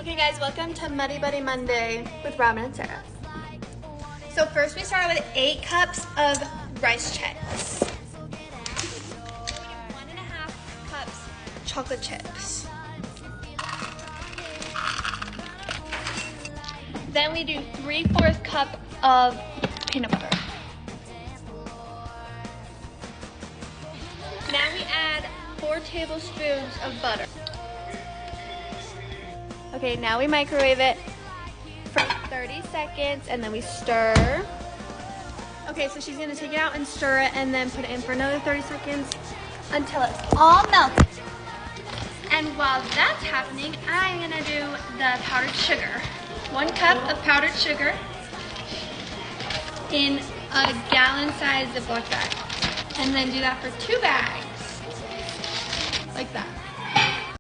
Okay guys, welcome to Muddy Buddy Monday with Robin and Sarah. So first we start with 8 cups of rice chips. 1.5 cups chocolate chips. Then we do 3/4 cup of peanut butter. Now we add 4 tablespoons of butter. Okay, now we microwave it for 30 seconds and then we stir. Okay, so she's gonna take it out and stir it and then put it in for another 30 seconds until it's all melted. And while that's happening, I'm gonna do the powdered sugar. 1 cup of powdered sugar in a gallon-sized Ziploc bag. And then do that for 2 bags, like that.